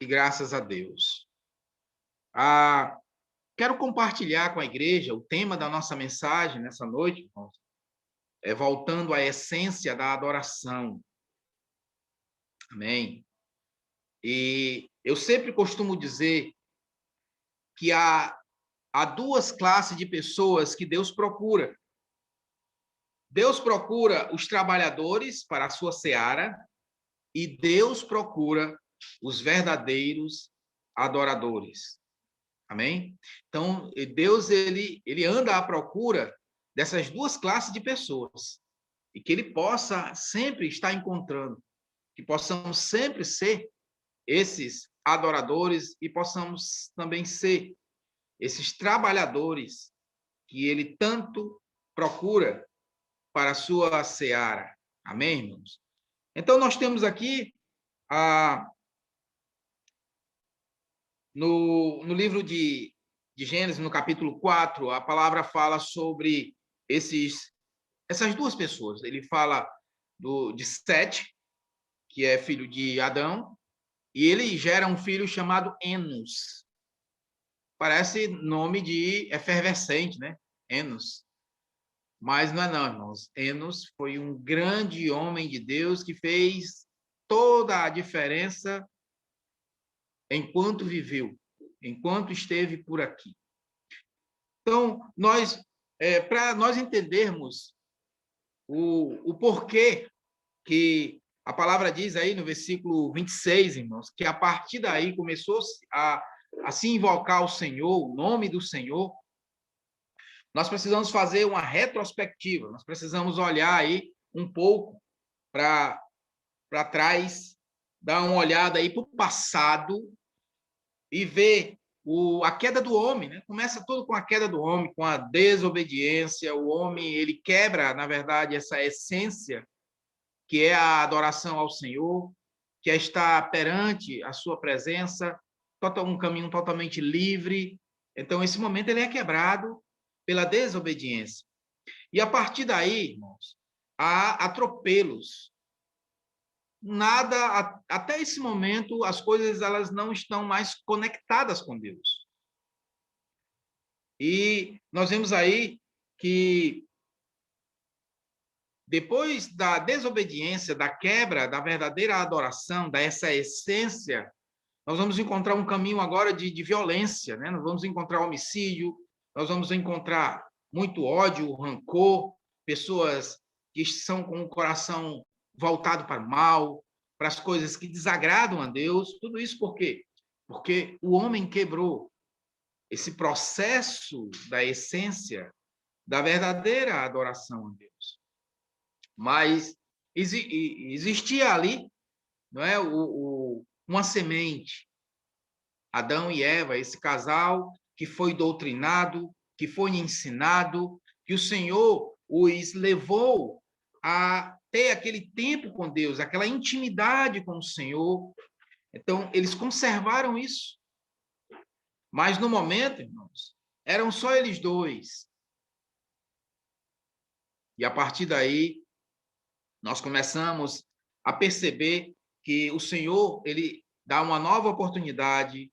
e graças a Deus. Ah, quero compartilhar com a igreja o tema da nossa mensagem nessa noite, irmãos, voltando à essência da adoração. Amém? E eu sempre costumo dizer que há duas classes de pessoas que Deus procura. Deus procura os trabalhadores para a sua seara e Deus procura os verdadeiros adoradores. Amém? Então, Deus ele anda à procura dessas duas classes de pessoas e que ele possa sempre estar encontrando, que possamos sempre ser esses adoradores e possamos também ser esses trabalhadores que ele tanto procura para a sua seara. Amém, irmãos? Então, nós temos aqui no livro de Gênesis, no capítulo 4, a palavra fala sobre essas duas pessoas. Ele fala de Sete, que é filho de Adão, e ele gera um filho chamado Enos. Parece nome de efervescente, né? Enos. Mas não é não, irmãos. Enos foi um grande homem de Deus que fez toda a diferença enquanto viveu, enquanto esteve por aqui. Então, para nós entendermos o porquê que a palavra diz aí no versículo 26, irmãos, que a partir daí começou a se invocar o Senhor, o nome do Senhor, nós precisamos fazer uma retrospectiva, nós precisamos olhar aí um pouco para trás, dar uma olhada aí para o passado e ver a queda do homem, né? Começa tudo com a queda do homem, com a desobediência. O homem ele quebra, na verdade, essa essência que é a adoração ao Senhor, que é estar perante a sua presença, um caminho totalmente livre. Então, esse momento ele é quebrado pela desobediência. E a partir daí, irmãos, há atropelos. Nada, até esse momento, as coisas elas não estão mais conectadas com Deus. E nós vemos aí que depois da desobediência, da quebra da verdadeira adoração, dessa essência, nós vamos encontrar um caminho agora de violência, né? Nós vamos encontrar homicídio, nós vamos encontrar muito ódio, rancor, pessoas que são com o coração voltado para o mal, para as coisas que desagradam a Deus. Tudo isso por quê? Porque o homem quebrou esse processo da essência da verdadeira adoração a Deus. Mas existia ali, não é, uma semente, Adão e Eva, esse casal que foi doutrinado, que foi ensinado, que o Senhor os levou a ter aquele tempo com Deus, aquela intimidade com o Senhor. Então, eles conservaram isso. Mas no momento, irmãos, eram só eles dois. E a partir daí, nós começamos a perceber que o Senhor, ele dá uma nova oportunidade,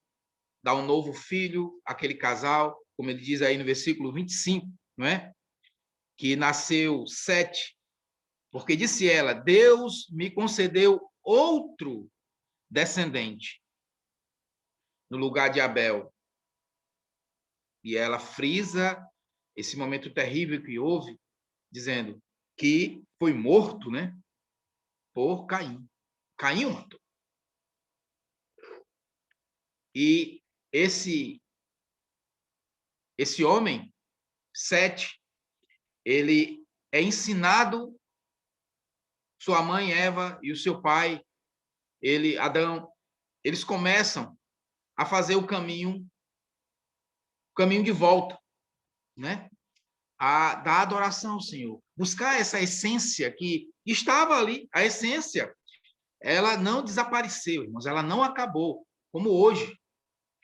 dá um novo filho àquele casal, como ele diz aí no versículo 25, não é? Que nasceu Sete, porque disse ela, Deus me concedeu outro descendente no lugar de Abel. E ela frisa esse momento terrível que houve, dizendo que foi morto, né, por Caim. Caim o matou. E esse homem, Sete, ele é ensinado, sua mãe Eva e o seu pai, Adão, eles começam a fazer o caminho de volta, né? Da adoração ao Senhor. Buscar essa essência que estava ali, a essência, ela não desapareceu, irmãos, ela não acabou, como hoje.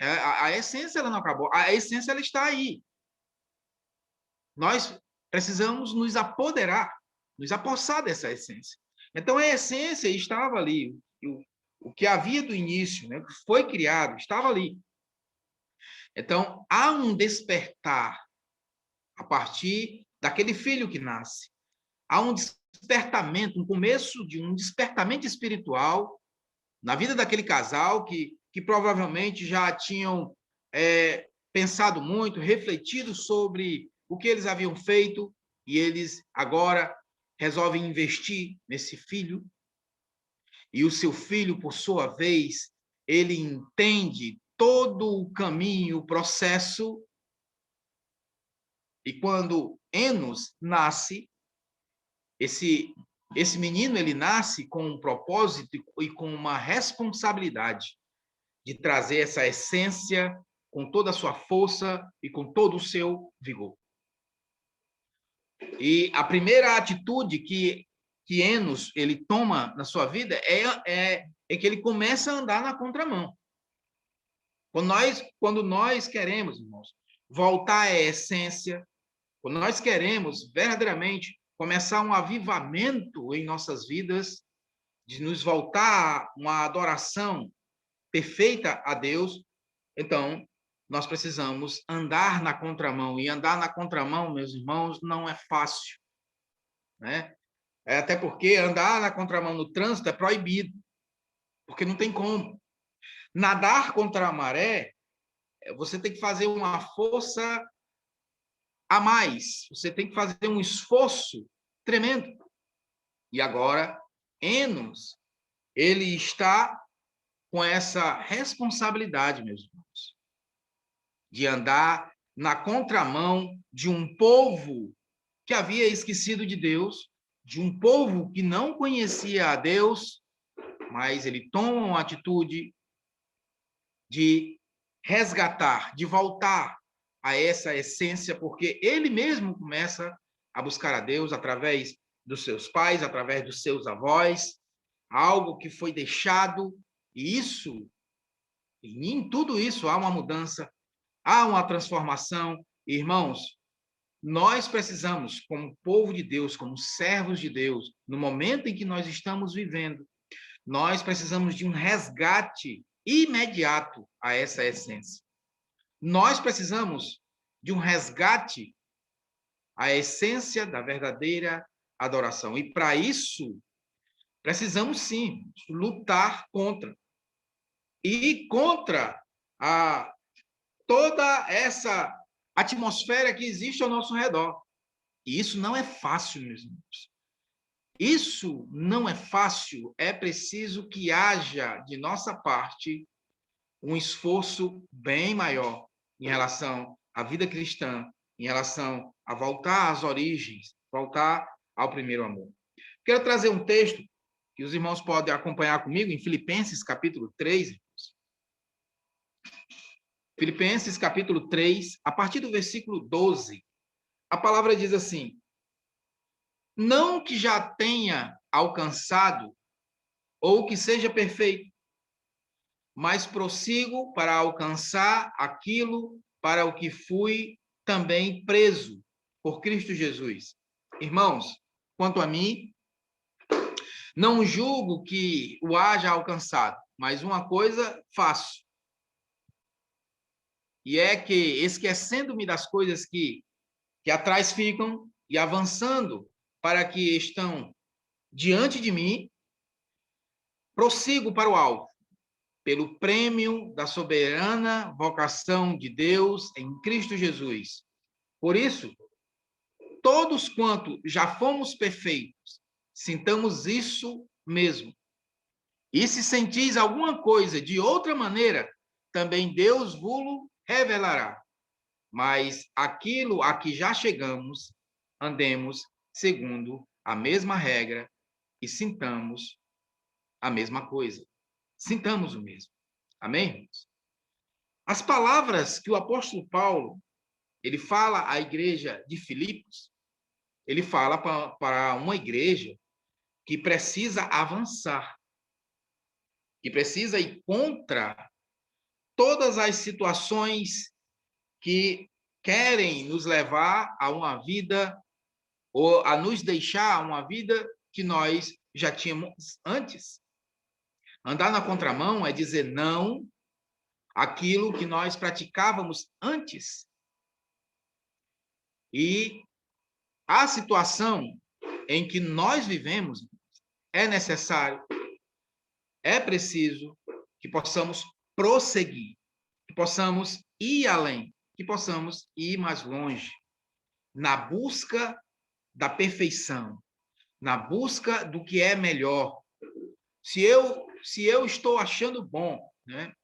A essência ela não acabou, a essência ela está aí. Nós precisamos nos apoderar, nos apossar dessa essência. Então, a essência estava ali. o que havia do início, né, o que foi criado, estava ali. Então, há um despertar a partir daquele filho que nasce. Há um despertamento, um começo de um despertamento espiritual na vida daquele casal que provavelmente já tinham pensado muito, refletido sobre o que eles haviam feito, e eles agora resolvem investir nesse filho. E o seu filho, por sua vez, ele entende todo o caminho, o processo. E quando Enos nasce, esse menino ele nasce com um propósito e com uma responsabilidade de trazer essa essência com toda a sua força e com todo o seu vigor. E a primeira atitude que Enos ele toma na sua vida é que ele começa a andar na contramão. Quando nós queremos, irmãos, voltar à essência, quando nós queremos verdadeiramente começar um avivamento em nossas vidas, de nos voltar a uma adoração perfeita a Deus, então nós precisamos andar na contramão. E andar na contramão, meus irmãos, não é fácil, né? Até porque andar na contramão no trânsito é proibido, porque não tem como. Nadar contra a maré, você tem que fazer uma força a mais, você tem que fazer um esforço tremendo. E agora, Enos, ele está com essa responsabilidade, meus irmãos, de andar na contramão de um povo que havia esquecido de Deus, de um povo que não conhecia a Deus, mas ele toma uma atitude de resgatar, de voltar a essa essência, porque ele mesmo começa a buscar a Deus através dos seus pais, através dos seus avós, algo que foi deixado, e em tudo isso há uma mudança, há uma transformação. Irmãos, nós precisamos, como povo de Deus, como servos de Deus, no momento em que nós estamos vivendo, nós precisamos de um resgate imediato a essa essência. Nós precisamos de um resgate à essência da verdadeira adoração. E para isso, precisamos sim lutar contra. E contra toda essa atmosfera que existe ao nosso redor. E isso não é fácil, meus irmãos. Isso não é fácil, é preciso que haja de nossa parte um esforço bem maior em relação à vida cristã, em relação a voltar às origens, voltar ao primeiro amor. Quero trazer um texto que os irmãos podem acompanhar comigo em Filipenses, capítulo 3. Filipenses, capítulo 3, a partir do versículo 12. A palavra diz assim: não que já tenha alcançado ou que seja perfeito, mas prossigo para alcançar aquilo para o que fui também preso por Cristo Jesus. Irmãos, quanto a mim, não julgo que o haja alcançado, mas uma coisa faço. E é que, esquecendo-me das coisas que atrás ficam e avançando para que estão diante de mim, prossigo para o alvo, pelo prêmio da soberana vocação de Deus em Cristo Jesus. Por isso, todos quanto já fomos perfeitos, sintamos isso mesmo. E se sentis alguma coisa de outra maneira, também Deus vos revelará. Mas aquilo a que já chegamos, andemos segundo a mesma regra e sintamos a mesma coisa. Sintamos o mesmo. Amém, irmãos? As palavras que o apóstolo Paulo ele fala à igreja de Filipos, ele fala para uma igreja que precisa avançar, que precisa ir contra todas as situações que querem nos levar a uma vida ou a nos deixar uma vida que nós já tínhamos antes. Andar na contramão é dizer não àquilo que nós praticávamos antes. E a situação em que nós vivemos é necessário, é preciso que possamos prosseguir, que possamos ir além, que possamos ir mais longe, na busca da perfeição, na busca do que é melhor. Se eu estou achando bom, né?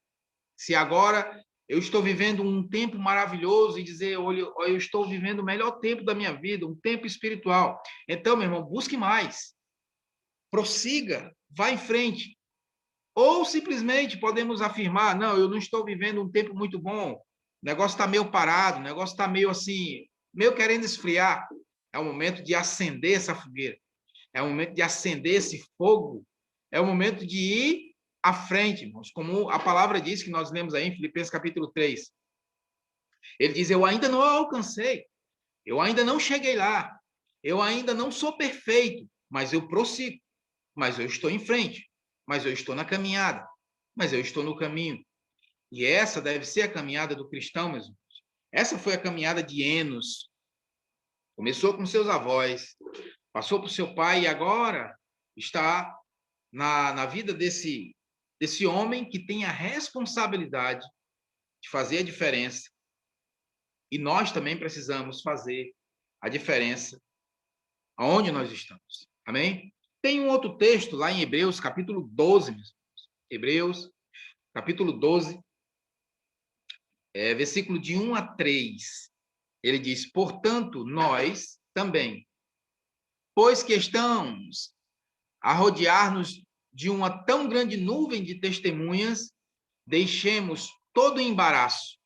Se agora eu estou vivendo um tempo maravilhoso e dizer, olha, eu estou vivendo o melhor tempo da minha vida, um tempo espiritual. Então, meu irmão, busque mais. Prossiga, vá em frente. Ou simplesmente podemos afirmar, não, eu não estou vivendo um tempo muito bom, o negócio está meio parado, o negócio está meio assim, meio querendo esfriar. É o momento de acender essa fogueira. É o momento de acender esse fogo. É o momento de ir à frente, irmãos. Como a palavra diz, que nós lemos aí em Filipenses capítulo 3. Ele diz, eu ainda não alcancei. Eu ainda não cheguei lá. Eu ainda não sou perfeito, mas eu prossigo. Mas eu estou em frente. Mas eu estou na caminhada. Mas eu estou no caminho. E essa deve ser a caminhada do cristão, meus irmãos. Essa foi a caminhada de Enos. Começou com seus avós, passou para o seu pai e agora está na vida desse homem que tem a responsabilidade de fazer a diferença. E nós também precisamos fazer a diferença aonde nós estamos. Amém? Tem um outro texto lá em Hebreus, capítulo 12. Meus irmãos. Hebreus, capítulo 12, versículo de 1 a 3. Ele diz, portanto, nós também, pois que estamos a rodear-nos de uma tão grande nuvem de testemunhas, deixemos todo o embaraço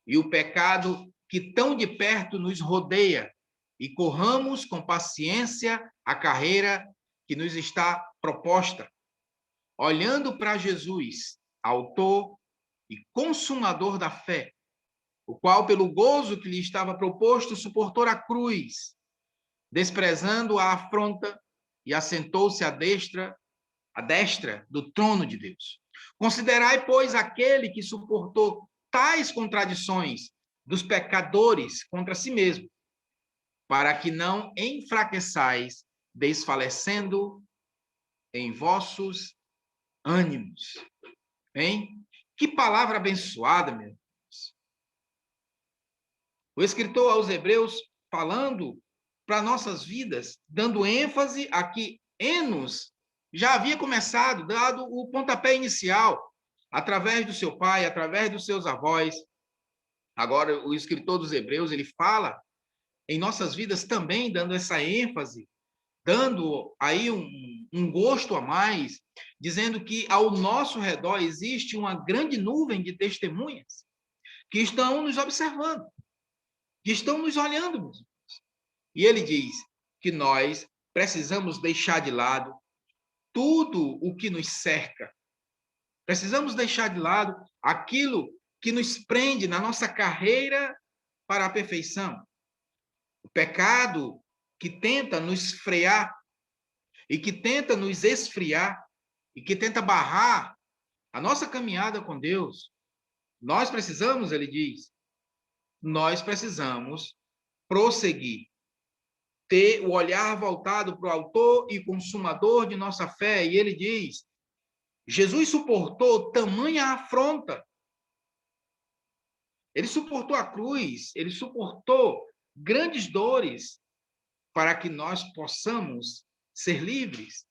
e o pecado que tão de perto nos rodeia e corramos com paciência a carreira que nos está proposta, olhando para Jesus, autor e consumador da fé, o qual, pelo gozo que lhe estava proposto, suportou a cruz, desprezando a afronta, e assentou-se à destra do trono de Deus. Considerai, pois, aquele que suportou tais contradições dos pecadores contra si mesmo, para que não enfraqueçais, desfalecendo em vossos ânimos. Hein? Que palavra abençoada, meu Deus. O escritor aos Hebreus falando para nossas vidas, dando ênfase a que Enos já havia começado, dado o pontapé inicial, através do seu pai, através dos seus avós. Agora, o escritor dos Hebreus, ele fala em nossas vidas também, dando essa ênfase, dando aí um gosto a mais, dizendo que ao nosso redor existe uma grande nuvem de testemunhas que estão nos observando, que estão nos olhando. E ele diz que nós precisamos deixar de lado tudo o que nos cerca. Precisamos deixar de lado aquilo que nos prende na nossa carreira para a perfeição. O pecado que tenta nos frear e que tenta nos esfriar e que tenta barrar a nossa caminhada com Deus. Nós precisamos, ele diz, nós precisamos prosseguir, ter o olhar voltado para o autor e consumador de nossa fé. E ele diz, Jesus suportou tamanha afronta. Ele suportou a cruz, ele suportou grandes dores para que nós possamos ser livres,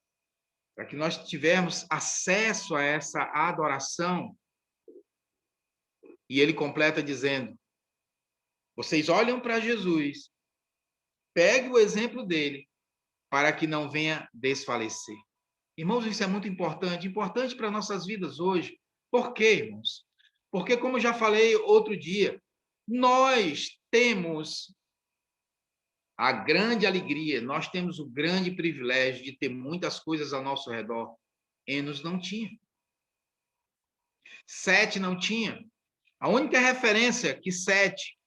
para que nós tivermos acesso a essa adoração. E ele completa dizendo, vocês olham para Jesus, pegue o exemplo dele, para que não venha desfalecer. Irmãos, isso é muito importante para nossas vidas hoje. Por quê, irmãos? Porque, como já falei outro dia, nós temos a grande alegria, nós temos o grande privilégio de ter muitas coisas ao nosso redor. Enos não tinha. Sete não tinha. A única referência que Sete,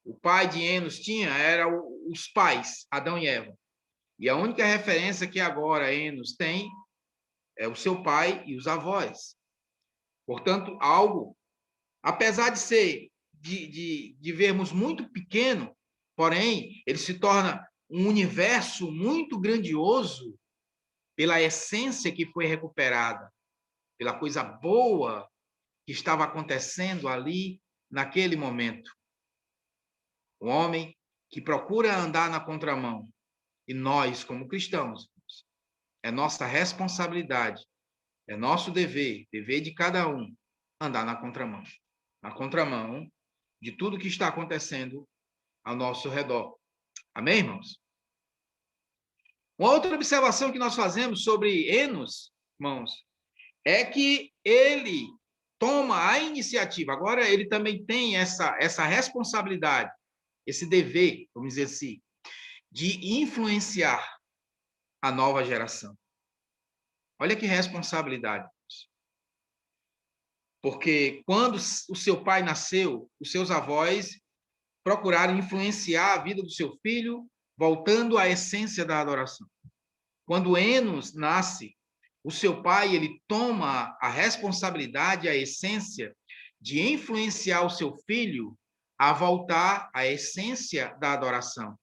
o pai de Enos, tinha era os pais, Adão e Eva. E a única referência que agora Enos tem o seu pai e os avós. Portanto, algo, apesar de ser, de vermos muito pequeno, porém, ele se torna um universo muito grandioso pela essência que foi recuperada, pela coisa boa que estava acontecendo ali naquele momento. O homem que procura andar na contramão, e nós, como cristãos, é nossa responsabilidade, é nosso dever de cada um, andar na contramão de tudo que está acontecendo ao nosso redor. Amém, irmãos? Uma outra observação que nós fazemos sobre Enos, irmãos, é que ele toma a iniciativa. Agora, ele também tem essa responsabilidade, esse dever, vamos dizer assim, de influenciar a nova geração. Olha que responsabilidade. Porque quando o seu pai nasceu, os seus avós procuraram influenciar a vida do seu filho, voltando à essência da adoração. Quando Enos nasce, o seu pai ele toma a responsabilidade, a essência de influenciar o seu filho a voltar à essência da adoração.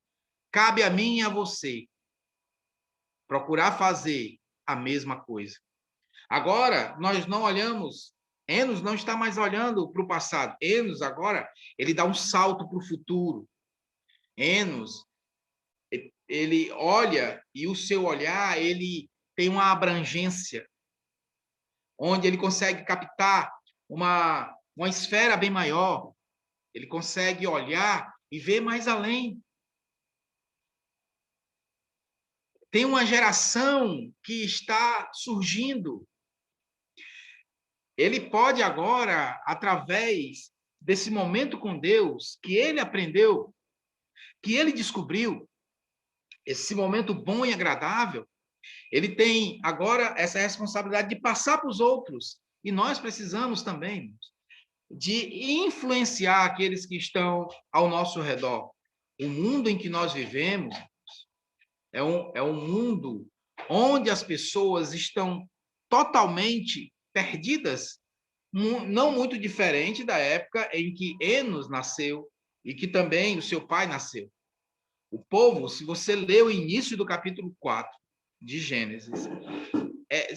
Cabe a mim e a você procurar fazer a mesma coisa. Agora, nós não olhamos, Enos não está mais olhando para o passado. Enos, agora, ele dá um salto para o futuro. Enos, ele olha e o seu olhar, ele tem uma abrangência, onde ele consegue captar uma esfera bem maior. Ele consegue olhar e ver mais além. Tem uma geração que está surgindo. Ele pode agora, através desse momento com Deus, que ele aprendeu, que ele descobriu, esse momento bom e agradável, ele tem agora essa responsabilidade de passar para os outros. E nós precisamos também de influenciar aqueles que estão ao nosso redor. O mundo em que nós vivemos é um mundo onde as pessoas estão totalmente perdidas, não muito diferente da época em que Enos nasceu e que também o seu pai nasceu. O povo, se você ler o início do capítulo 4 de Gênesis,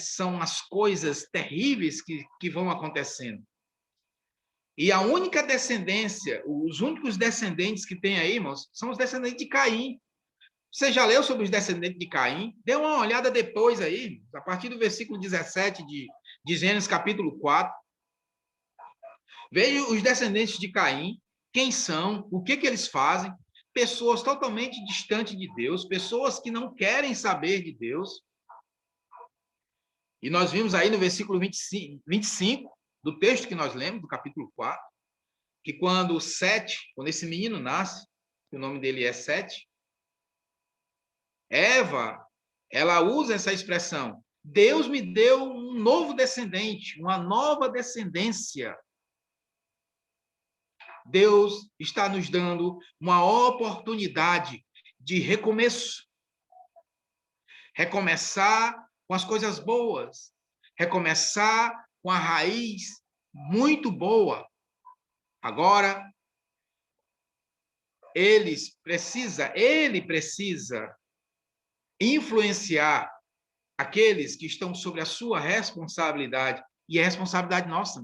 são as coisas terríveis que vão acontecendo. E a única descendência, os únicos descendentes que tem aí, irmãos, são os descendentes de Caim. Você já leu sobre os descendentes de Caim? Dê uma olhada depois aí, a partir do versículo 17 de Gênesis capítulo 4. Veja os descendentes de Caim, quem são, o que eles fazem. Pessoas totalmente distantes de Deus, pessoas que não querem saber de Deus. E nós vimos aí no versículo 25 do texto que nós lemos, do capítulo 4, que quando esse menino nasce, o nome dele é Sete, Eva, ela usa essa expressão, Deus me deu um novo descendente, uma nova descendência. Deus está nos dando uma oportunidade de recomeço. Recomeçar com as coisas boas. Recomeçar com a raiz muito boa. Agora, ele precisa influenciar aqueles que estão sobre a sua responsabilidade. E é responsabilidade nossa.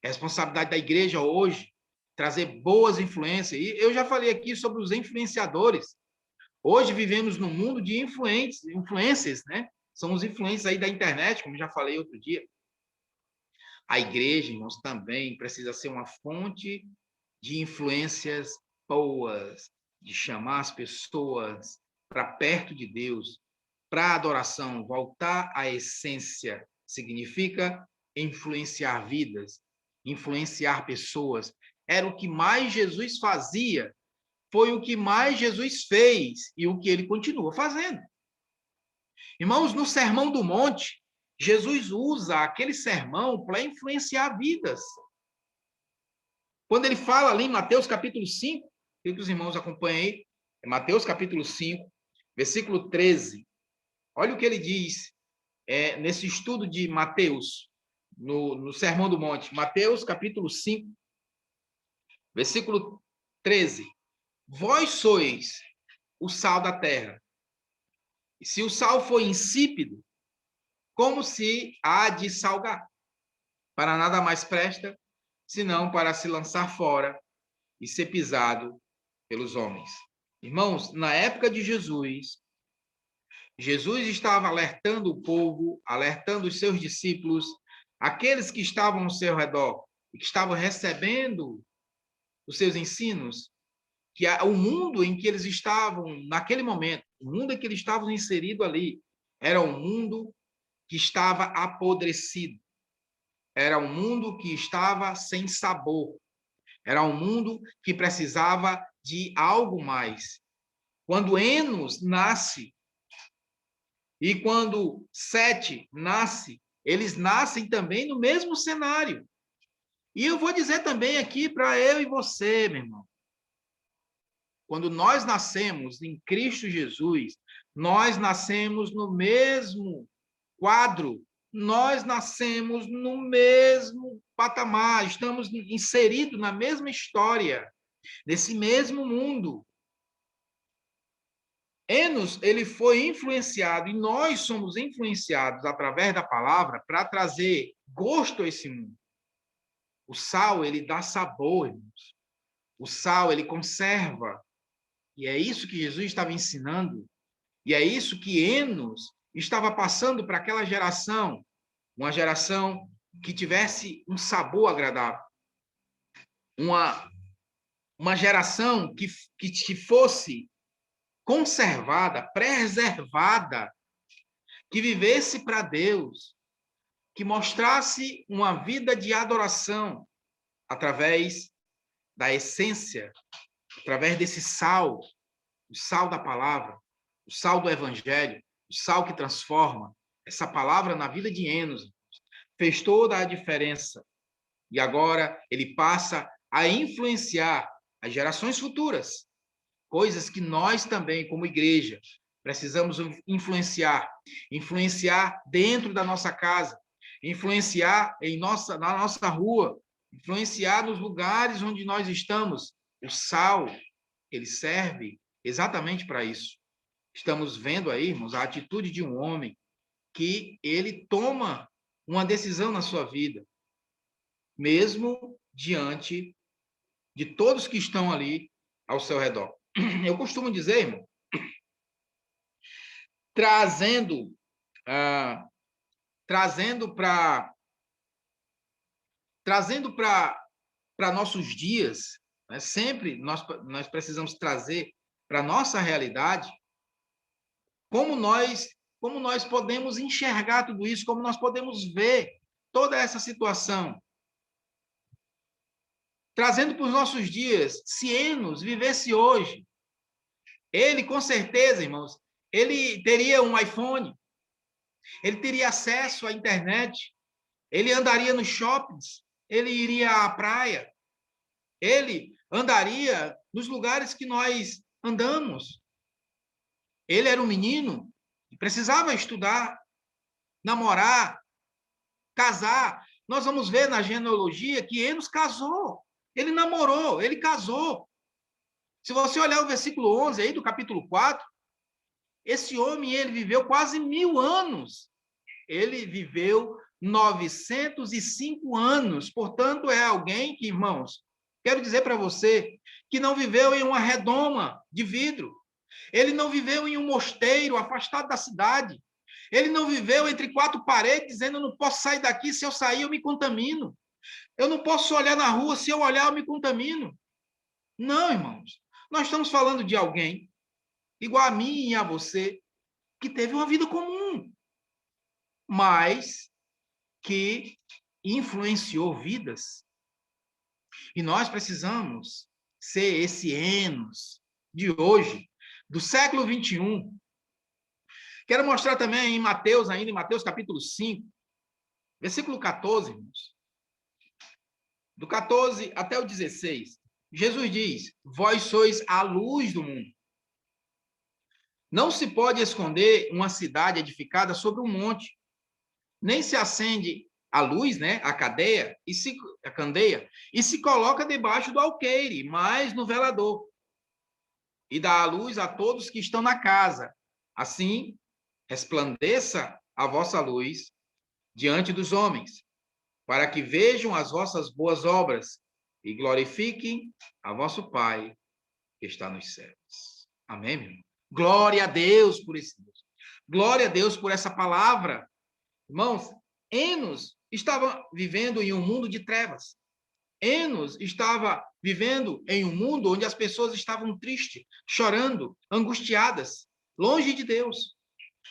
É responsabilidade da igreja hoje trazer boas influências. E eu já falei aqui sobre os influenciadores. Hoje vivemos num mundo de influências, né? São os influencers aí da internet, como já falei outro dia. A igreja, irmãos, também precisa ser uma fonte de influências boas, de chamar as pessoas para perto de Deus, para a adoração, voltar à essência. Significa influenciar vidas, influenciar pessoas. Era o que mais Jesus fazia, foi o que mais Jesus fez e o que ele continua fazendo. Irmãos, no Sermão do Monte, Jesus usa aquele sermão para influenciar vidas. Quando ele fala ali em Mateus capítulo 5, que os irmãos acompanhem aí, é Mateus capítulo 5, versículo 13. Olha o que ele diz. nesse estudo de Mateus, no Sermão do Monte. Mateus, capítulo 5, versículo 13. Vós sois o sal da terra. E se o sal for insípido, como se há de salgar? Para nada mais presta, senão para se lançar fora e ser pisado pelos homens. Irmãos, na época de Jesus, Jesus estava alertando o povo, alertando os seus discípulos, aqueles que estavam ao seu redor e que estavam recebendo os seus ensinos, que o mundo em que eles estavam naquele momento, o mundo em que eles estavam inseridos ali, era um mundo que estava apodrecido. Era um mundo que estava sem sabor. Era um mundo que precisava de algo mais. Quando Enos nasce e quando Sete nasce, eles nascem também no mesmo cenário. E eu vou dizer também aqui para eu e você, meu irmão. Quando nós nascemos em Cristo Jesus, nós nascemos no mesmo quadro, nós nascemos no mesmo patamar, estamos inseridos na mesma história, nesse mesmo mundo. Enos, ele foi influenciado, e nós somos influenciados através da palavra para trazer gosto a esse mundo. O sal, ele dá sabor, irmãos. O sal, ele conserva. E é isso que Jesus estava ensinando. E é isso que Enos estava passando para aquela geração. Uma geração que tivesse um sabor agradável. Uma geração que fosse conservada, preservada, que vivesse para Deus, que mostrasse uma vida de adoração através da essência, através desse sal, o sal da palavra, o sal do evangelho, o sal que transforma. Essa palavra na vida de Enos fez toda a diferença. E agora ele passa a influenciar as gerações futuras, coisas que nós também, como igreja, precisamos influenciar dentro da nossa casa, influenciar na nossa rua, influenciar nos lugares onde nós estamos. O sal, ele serve exatamente para isso. Estamos vendo aí, irmãos, a atitude de um homem que ele toma uma decisão na sua vida, mesmo diante de todos que estão ali ao seu redor. Eu costumo dizer, irmão, trazendo para nossos dias, né? Sempre nós precisamos trazer para a nossa realidade como nós podemos enxergar tudo isso, como nós podemos ver toda essa situação. Trazendo para os nossos dias, se Enos vivesse hoje, ele, com certeza, irmãos, ele teria um iPhone, ele teria acesso à internet, ele andaria nos shoppings, ele iria à praia, ele andaria nos lugares que nós andamos. Ele era um menino que precisava estudar, namorar, casar. Nós vamos ver na genealogia que Enos casou, ele namorou, ele casou. Se você olhar o versículo 11 aí do capítulo 4, esse homem, ele viveu quase 1000 anos. Ele viveu 905 anos. Portanto, é alguém que, irmãos, quero dizer para você, que não viveu em uma redoma de vidro. Ele não viveu em um mosteiro afastado da cidade. Ele não viveu entre quatro paredes, dizendo, eu não posso sair daqui, se eu sair eu me contamino. Eu não posso olhar na rua, se eu olhar eu me contamino. Não, irmãos. Nós estamos falando de alguém, igual a mim e a você, que teve uma vida comum, mas que influenciou vidas. E nós precisamos ser esse Enos de hoje, do século 21. Quero mostrar também em Mateus, ainda em Mateus capítulo 5, versículo 14, irmãos. Do 14 até o 16. Jesus diz, vós sois a luz do mundo. Não se pode esconder uma cidade edificada sobre um monte. nem se acende a luz, né, a candeia, e se coloca debaixo do alqueire, mas no velador, e dá a luz a todos que estão na casa. Assim, resplandeça a vossa luz diante dos homens, para que vejam as vossas boas obras e glorifiquem a vosso Pai que está nos céus. Amém, meu irmão? Glória a Deus por esse Deus. Glória a Deus por essa palavra. Irmãos, Enos estava vivendo em um mundo de trevas. Enos estava vivendo em um mundo onde as pessoas estavam tristes, chorando, angustiadas, longe de Deus.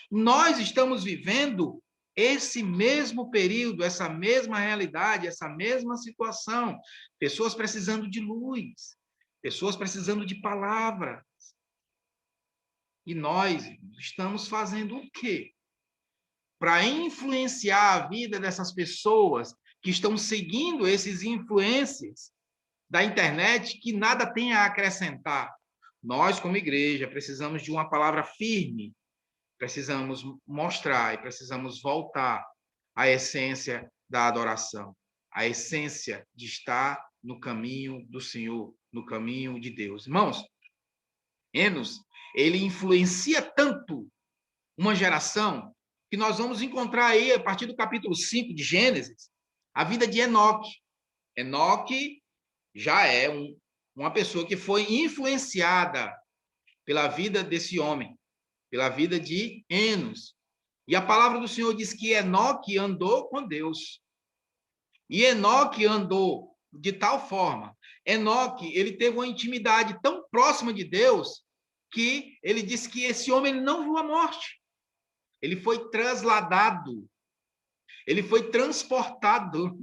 Nós estamos vivendo esse mesmo período, essa mesma realidade, essa mesma situação. Pessoas precisando de luz, pessoas precisando de palavra. E nós estamos fazendo o quê? Para influenciar a vida dessas pessoas que estão seguindo esses influencers da internet que nada tem a acrescentar. Nós, como igreja, precisamos de uma palavra firme, precisamos mostrar e precisamos voltar à essência da adoração, à essência de estar no caminho do Senhor, no caminho de Deus. Irmãos, Enos, ele influencia tanto uma geração que nós vamos encontrar aí, a partir do capítulo 5 de Gênesis, a vida de Enoque. Enoque já é uma pessoa que foi influenciada pela vida desse homem, pela vida de Enos. E a palavra do Senhor diz que Enoque andou com Deus. E Enoque andou de tal forma. Enoque, ele teve uma intimidade tão próxima de Deus que ele disse que esse homem não viu a morte. Ele foi trasladado. Ele foi transportado.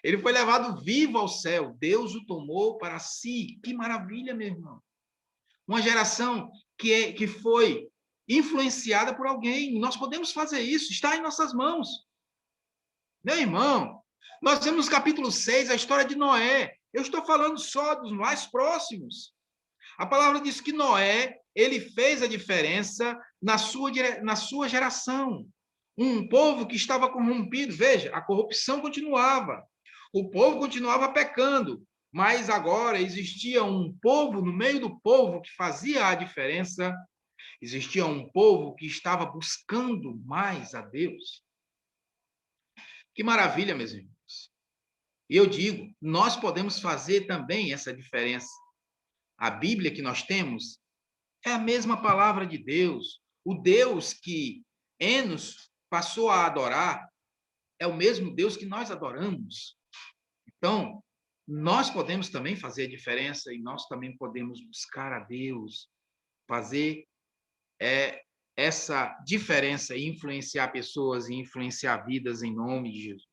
Ele foi levado vivo ao céu. Deus o tomou para si. Que maravilha, meu irmão. Uma geração que foi influenciada por alguém. Nós podemos fazer isso. Está em nossas mãos. Meu irmão, nós vemos no capítulo 6 a história de Noé. Eu estou falando só dos mais próximos. A palavra diz que Noé, ele fez a diferença na sua geração. Um povo que estava corrompido. Veja, a corrupção continuava. O povo continuava pecando. Mas agora existia um povo no meio do povo que fazia a diferença. Existia um povo que estava buscando mais a Deus. Que maravilha, meus irmãos. E eu digo, nós podemos fazer também essa diferença. A Bíblia que nós temos é a mesma palavra de Deus. O Deus que Enos passou a adorar é o mesmo Deus que nós adoramos. Então, nós podemos também fazer a diferença e nós também podemos buscar a Deus, fazer essa diferença e influenciar pessoas e influenciar vidas em nome de Jesus.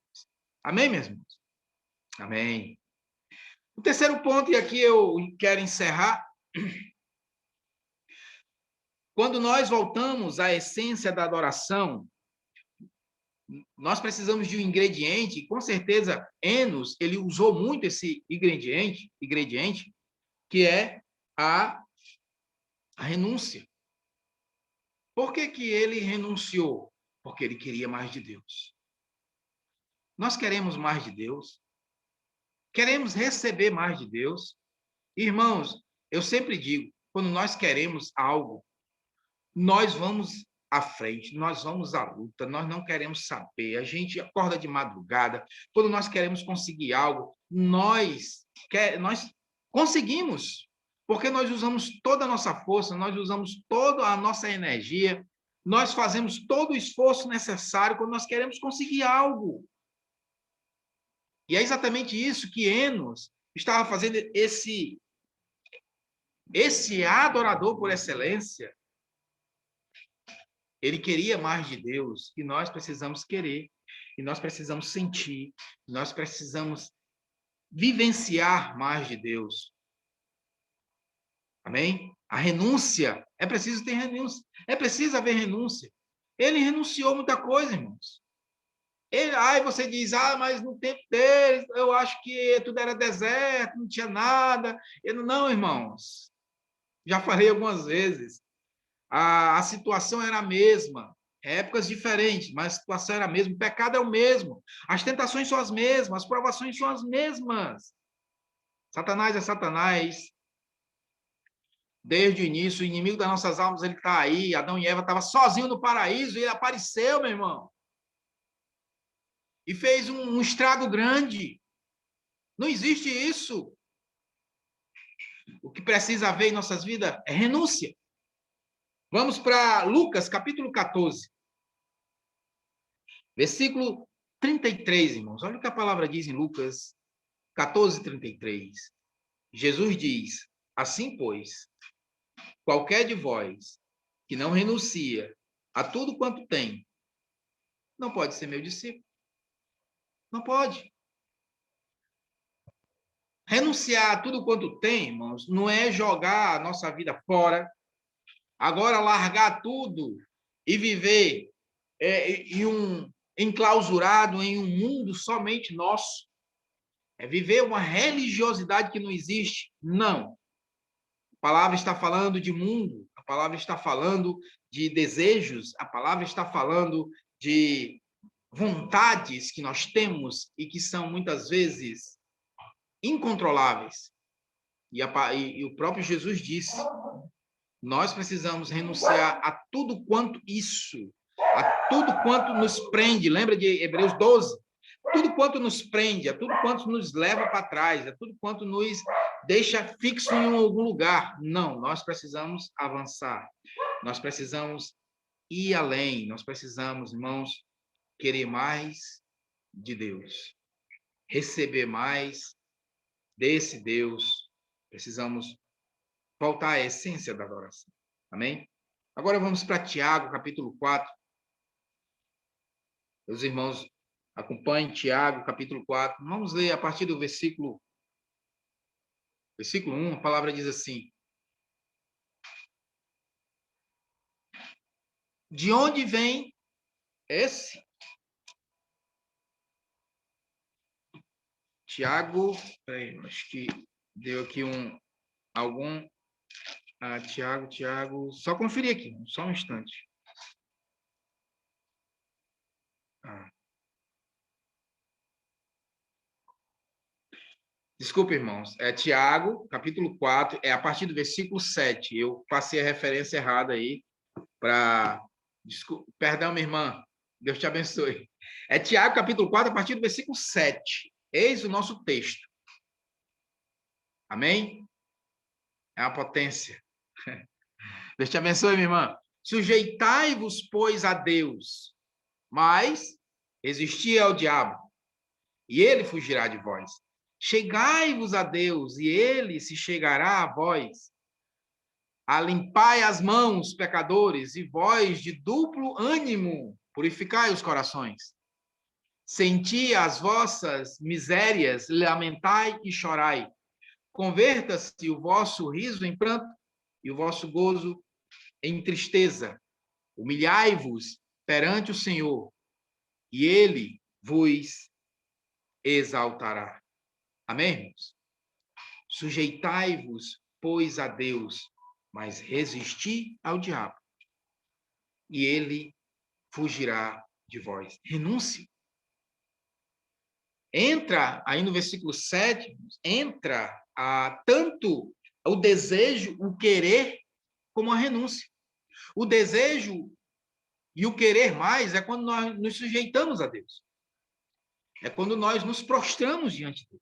Amém, meus irmãos? Amém. O terceiro ponto, e aqui eu quero encerrar, quando nós voltamos à essência da adoração, nós precisamos de um ingrediente, e com certeza Enos, ele usou muito esse ingrediente, que é a renúncia. Por que ele renunciou? Porque ele queria mais de Deus. Nós queremos mais de Deus. Queremos receber mais de Deus. Irmãos, eu sempre digo, quando nós queremos algo, nós vamos à frente, nós vamos à luta, nós não queremos saber, a gente acorda de madrugada, quando nós queremos conseguir algo, nós conseguimos, porque nós usamos toda a nossa força, nós usamos toda a nossa energia, nós fazemos todo o esforço necessário quando nós queremos conseguir algo. E é exatamente isso que Enos estava fazendo, esse adorador por excelência. Ele queria mais de Deus e nós precisamos querer, e nós precisamos sentir, nós precisamos vivenciar mais de Deus. Amém? A renúncia, é preciso ter renúncia, é preciso haver renúncia. Ele renunciou muita coisa, irmãos. Aí você diz, mas no tempo dele, eu acho que tudo era deserto, não tinha nada. Não, irmãos, já falei algumas vezes, a situação era a mesma. épocas diferentes, mas a situação era a mesma, o pecado é o mesmo, as tentações são as mesmas, as provações são as mesmas. Satanás é Satanás. Desde o início, o inimigo das nossas almas, ele está aí. Adão e Eva estavam sozinhos no paraíso e ele apareceu, meu irmão. E fez um estrago grande. Não existe isso. O que precisa haver em nossas vidas é renúncia. Vamos para Lucas, capítulo 14. Versículo 33, irmãos. Olha o que a palavra diz em Lucas 14, 33. Jesus diz, assim, pois, qualquer de vós que não renuncia a tudo quanto tem, não pode ser meu discípulo. Não pode. Renunciar a tudo quanto tem, irmãos, não é jogar a nossa vida fora, agora largar tudo e viver enclausurado em um mundo somente nosso. É viver uma religiosidade que não existe. Não. A palavra está falando de mundo, a palavra está falando de desejos, a palavra está falando de vontades que nós temos e que são muitas vezes incontroláveis. E o próprio Jesus disse, nós precisamos renunciar a tudo quanto isso, a tudo quanto nos prende. Lembra de Hebreus 12? Tudo quanto nos prende, a tudo quanto nos leva para trás, a tudo quanto nos deixa fixo em algum lugar. Não, nós precisamos avançar. Nós precisamos ir além. Nós precisamos, irmãos, querer mais de Deus. Receber mais desse Deus. Precisamos voltar à essência da adoração. Amém? Agora vamos para Tiago, capítulo 4. Meus irmãos, acompanhem Tiago, capítulo 4. Vamos ler a partir do versículo 1. A palavra diz assim: de onde vem esse? Tiago, acho que deu aqui algum. Tiago, só conferir aqui, só um instante. Desculpa, irmãos. É Tiago, capítulo 4, é a partir do versículo 7. Eu passei a referência errada aí para... Perdão, minha irmã. Deus te abençoe. É Tiago, capítulo 4, a partir do versículo 7. Eis o nosso texto. Amém? É a potência. Deus te abençoe, minha irmã. Sujeitai-vos, pois, a Deus, mas resisti ao diabo, e ele fugirá de vós. Chegai-vos a Deus, e ele se chegará a vós. Alimpai as mãos, pecadores, e vós de duplo ânimo, purificai os corações. Senti as vossas misérias, lamentai e chorai. Converta-se o vosso riso em pranto e o vosso gozo em tristeza. Humilhai-vos perante o Senhor, e ele vos exaltará. Amém, irmãos? Sujeitai-vos, pois, a Deus, mas resisti ao diabo, e ele fugirá de vós. Renúncie. Entra aí no versículo 7, entra tanto o desejo, o querer, como a renúncia. O desejo e o querer mais é quando nós nos sujeitamos a Deus. É quando nós nos prostramos diante dele.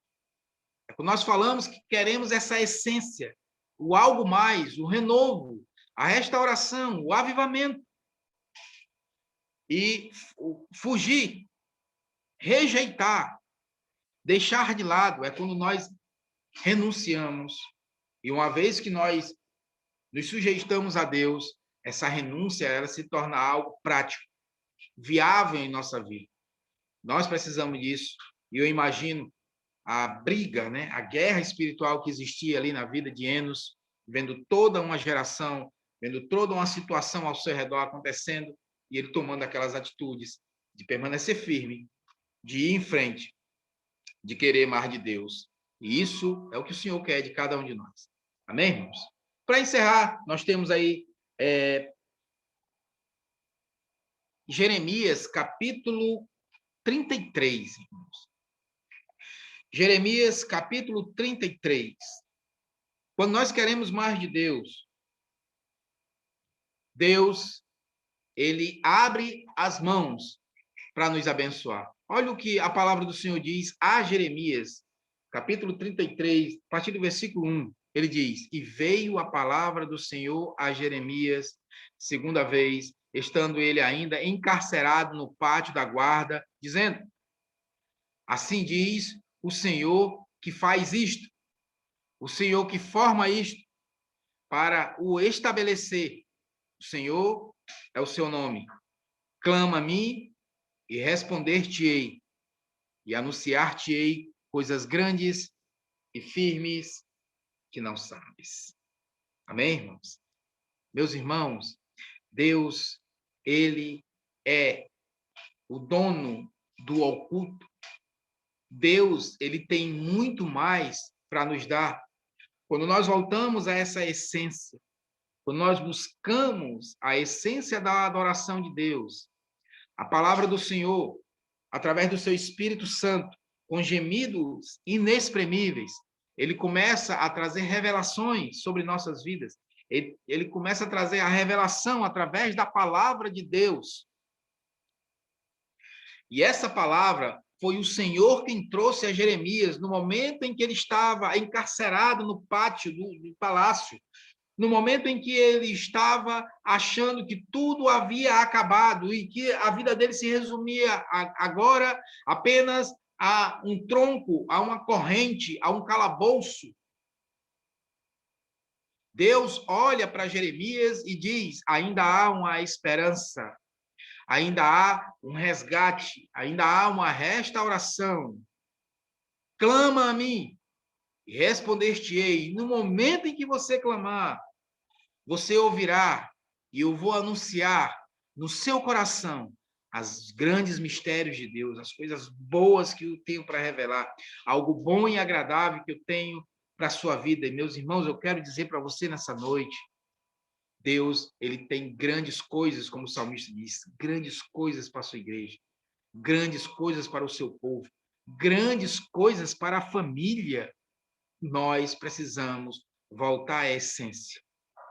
É quando nós falamos que queremos essa essência, o algo mais, o renovo, a restauração, o avivamento. E fugir, rejeitar, deixar de lado, é quando nós renunciamos. E uma vez que nós nos sujeitamos a Deus, essa renúncia ela se torna algo prático, viável em nossa vida. Nós precisamos disso. E eu imagino a briga, né, a guerra espiritual que existia ali na vida de Enos, vendo toda uma geração, vendo toda uma situação ao seu redor acontecendo, e ele tomando aquelas atitudes de permanecer firme, de ir em frente, de querer mais de Deus. E isso é o que o Senhor quer de cada um de nós. Amém, irmãos? Para encerrar, nós temos aí Jeremias, capítulo 33, irmãos. Jeremias, capítulo 33. Quando nós queremos mais de Deus, Deus, ele abre as mãos para nos abençoar. Olha o que a palavra do Senhor diz a Jeremias, capítulo 33, a partir do versículo 1. Ele diz: E veio a palavra do Senhor a Jeremias, segunda vez, estando ele ainda encarcerado no pátio da guarda, dizendo: Assim diz o Senhor que faz isto, o Senhor que forma isto, para o estabelecer. O Senhor é o seu nome. Clama a mim e responder-te-ei, e anunciar-te-ei coisas grandes e firmes que não sabes. Amém, irmãos? Meus irmãos, Deus, ele é o dono do oculto. Deus, ele tem muito mais para nos dar. Quando nós voltamos a essa essência, quando nós buscamos a essência da adoração de Deus, a palavra do Senhor, através do seu Espírito Santo, com gemidos inexprimíveis, ele começa a trazer revelações sobre nossas vidas. Ele começa a trazer a revelação através da palavra de Deus. E essa palavra foi o Senhor quem trouxe a Jeremias no momento em que ele estava encarcerado no pátio do palácio, no momento em que ele estava achando que tudo havia acabado e que a vida dele se resumia agora apenas a um tronco, a uma corrente, a um calabouço. Deus olha para Jeremias e diz: ainda há uma esperança, ainda há um resgate, ainda há uma restauração. Clama a mim e responder-te-ei. No momento em que você clamar, você ouvirá e eu vou anunciar no seu coração os grandes mistérios de Deus, as coisas boas que eu tenho para revelar, algo bom e agradável que eu tenho para a sua vida. E, meus irmãos, eu quero dizer para você nessa noite, Deus, ele tem grandes coisas, como o salmista diz, grandes coisas para a sua igreja, grandes coisas para o seu povo, grandes coisas para a família. Nós precisamos voltar à essência.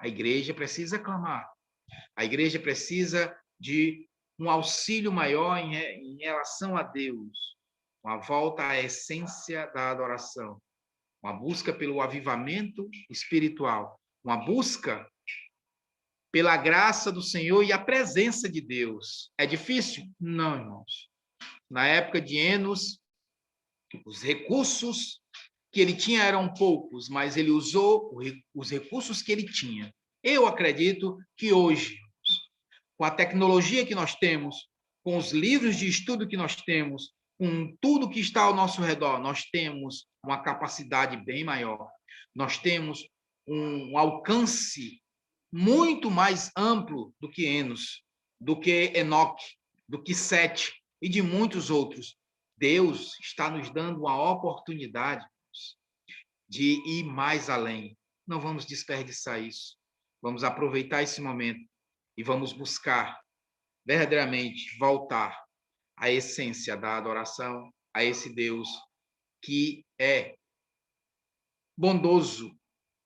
A igreja precisa clamar. A igreja precisa de um auxílio maior em relação a Deus. Uma volta à essência da adoração. Uma busca pelo avivamento espiritual. Uma busca pela graça do Senhor e a presença de Deus. É difícil? Não, irmãos. Na época de Enos, os recursos que ele tinha eram poucos, mas ele usou os recursos que ele tinha. Eu acredito que hoje, com a tecnologia que nós temos, com os livros de estudo que nós temos, com tudo que está ao nosso redor, nós temos uma capacidade bem maior. Nós temos um alcance muito mais amplo do que Enos, do que Enoque, do que Sete e de muitos outros. Deus está nos dando uma oportunidade de ir mais além. Não vamos desperdiçar isso. Vamos aproveitar esse momento e vamos buscar verdadeiramente voltar à essência da adoração a esse Deus que é bondoso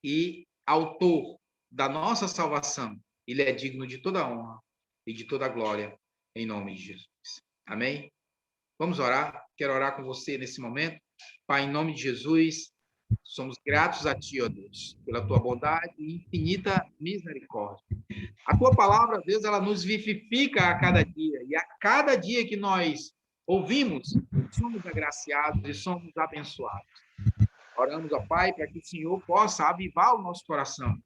e autor da nossa salvação. Ele é digno de toda honra e de toda glória, em nome de Jesus. Amém? Vamos orar. Quero orar com você nesse momento. Pai, em nome de Jesus, somos gratos a Ti, ó Deus, pela Tua bondade e infinita misericórdia. A Tua palavra, Deus, ela nos vivifica a cada dia. E a cada dia que nós ouvimos, somos agraciados e somos abençoados. Oramos, ó Pai, para que o Senhor possa avivar o nosso coração.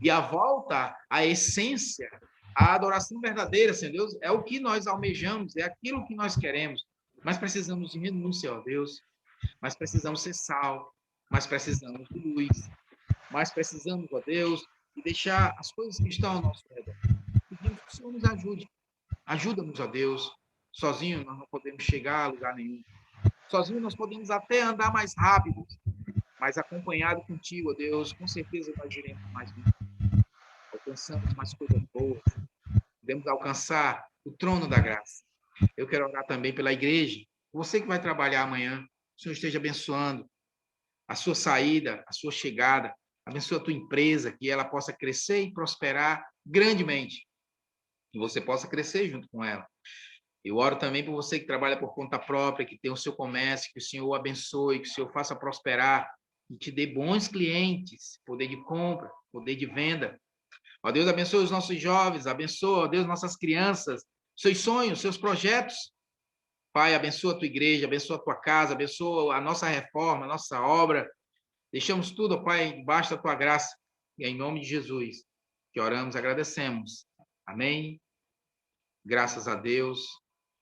E a volta à essência, a adoração verdadeira, Senhor Deus, é o que nós almejamos, é aquilo que nós queremos. Mas precisamos de renúncia, ó Deus. Mas precisamos ser sal. Mas precisamos de luz. Mas precisamos, ó Deus, de deixar as coisas que estão ao nosso redor. Pedimos que o Senhor nos ajude. Ajuda-nos, ó Deus. Sozinho nós não podemos chegar a lugar nenhum. Sozinho nós podemos até andar mais rápido. Mas acompanhado contigo, ó Deus, com certeza nós iremos mais longe. Alcançamos mais coisas boas. Podemos alcançar o o trono da graça. Eu quero orar também pela igreja. Você que vai trabalhar amanhã, o Senhor esteja abençoando a sua saída, a sua chegada. Abençoa a tua empresa, que ela possa crescer e prosperar grandemente. Que você possa crescer junto com ela. Eu oro também por você que trabalha por conta própria, que tem o seu comércio, que o Senhor o abençoe, que o Senhor faça prosperar e te dê bons clientes, poder de compra, poder de venda. Ó Deus, abençoe os nossos jovens, abençoa, ó Deus, nossas crianças, seus sonhos, seus projetos. Pai, abençoa a tua igreja, abençoa a tua casa, abençoa a nossa reforma, a nossa obra. Deixamos tudo, ó Pai, debaixo da tua graça. E é em nome de Jesus que oramos, agradecemos. Amém. Graças a Deus.